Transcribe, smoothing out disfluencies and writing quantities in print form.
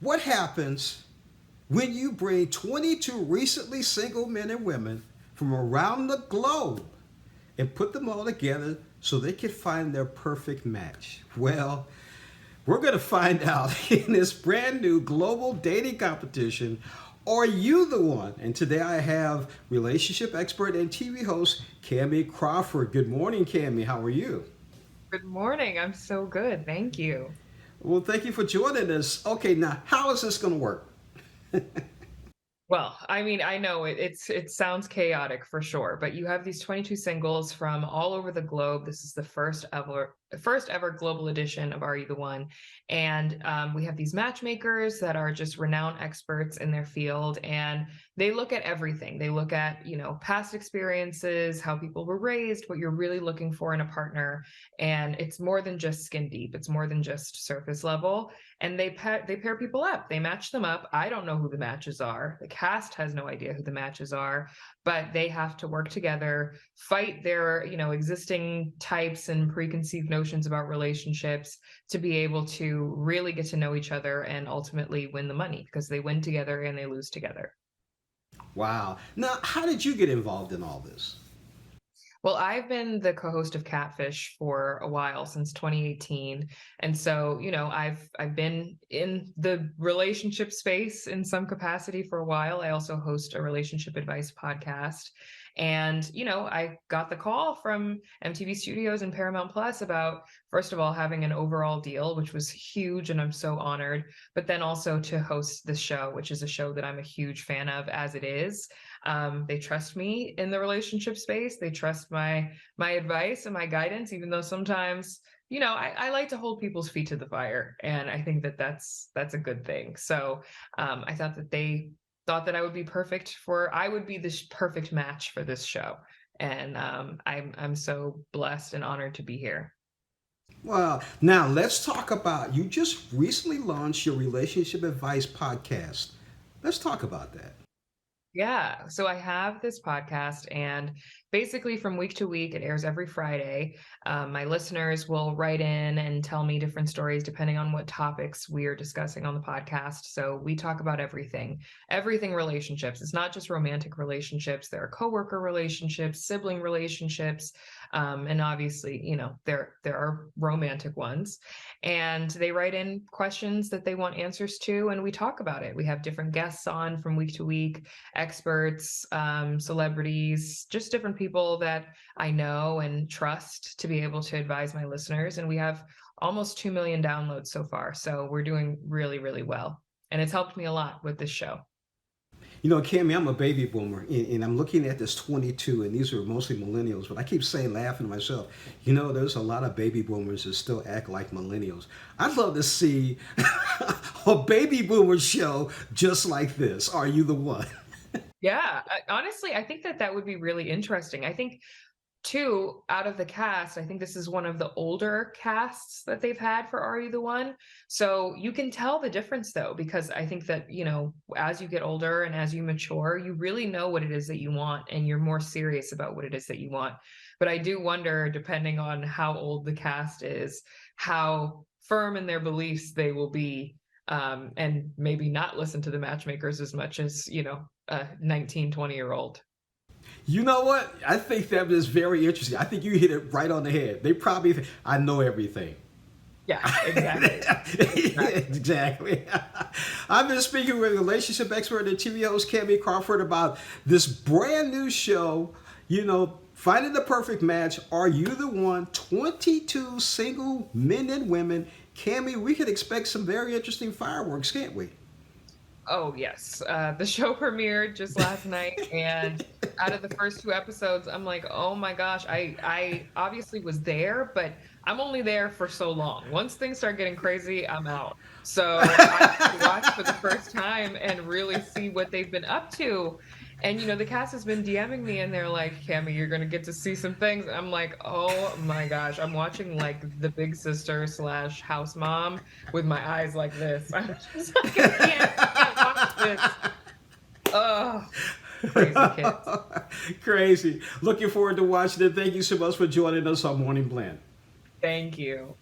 what happens when you bring 22 recently single men and women from around the globe and put them all together so they can find their perfect match? Well, we're going to find out in this brand new global dating competition. Are you the one? And today I have relationship expert and TV host Kamie Crawford. Good morning, Kamie. How are you? Good morning. I'm so good. Thank you. Well, thank you for joining us. Okay, now how is this going to work? Well, I mean, I know it sounds chaotic for sure, but you have these 22 singles from all over the globe. This is the first ever global edition of Are You the One? And we have these matchmakers that are just renowned experts in their field, and they look at everything. They look at, past experiences, how people were raised, what you're really looking for in a partner, and it's more than just skin deep. It's more than just surface level. And they pair people up. They match them up. I don't know who the matches are. The cast has no idea who the matches are, but they have to work together, fight their, existing types and preconceived notions about relationships to be able to really get to know each other and ultimately win the money because they win together and they lose together. Wow. Now, how did you get involved in all this? Well, I've been the co-host of Catfish for a while, since 2018. And so, I've been in the relationship space in some capacity for a while. I also host a relationship advice podcast. And, I got the call from MTV Studios and Paramount Plus about, first of all, having an overall deal, which was huge, and I'm so honored, but then also to host this show, which is a show that I'm a huge fan of as it is. They trust me in the relationship space. They trust my advice and my guidance, even though sometimes, I like to hold people's feet to the fire, and I think that that's a good thing. So I thought that they thought that I would be this perfect match for this show, and I'm so blessed and honored to be here. Well, now let's talk about you just recently launched your relationship advice podcast. Let's talk about that. Yeah. So I have this podcast, and basically from week to week, it airs every Friday. My listeners will write in and tell me different stories depending on what topics we are discussing on the podcast. So we talk about everything relationships. It's not just romantic relationships. There are coworker relationships, sibling relationships, and obviously, there are romantic ones. And they write in questions that they want answers to, and we talk about it. We have different guests on from week to week, experts, celebrities, just different people that I know and trust to be able to advise my listeners. And we have almost 2 million downloads so far. So we're doing really, really well. And it's helped me a lot with this show. You know, Cammy, I'm a baby boomer, and I'm looking at this 22, and these are mostly millennials. But I keep saying, laughing to myself, there's a lot of baby boomers that still act like millennials. I'd love to see a baby boomer show just like this. Are you the one? Yeah, honestly, I think that would be really interesting. I think two out of the cast, I think this is one of the older casts that they've had for Are You the One? So you can tell the difference though, because I think that, as you get older and as you mature, you really know what it is that you want, and you're more serious about what it is that you want. But I do wonder, depending on how old the cast is, how firm in their beliefs they will be, and maybe not listen to the matchmakers as much as, a 19, 20-year-old. You know what? I think that is very interesting. I think you hit it right on the head. They probably think, I know everything. Yeah, exactly. Exactly. I've been speaking with relationship expert and TV host Kamie Crawford about this brand new show, finding the perfect match. Are you the one? 22 single men and women. Kamie, we could expect some very interesting fireworks, can't we? Oh, yes. The show premiered just last night, and out of the first two episodes, I'm like, oh my gosh, I obviously was there, but I'm only there for so long. Once things start getting crazy, I'm out. So I have to watch for the first time and really see what they've been up to. And the cast has been DMing me, and they're like, Kamie, you're gonna get to see some things. I'm like, oh my gosh, I'm watching like the big sister slash house mom with my eyes like this. I'm just like, I can't watch this. Oh, crazy kids. Crazy. Looking forward to watching it. Thank you so much for joining us on Morning Blend. Thank you.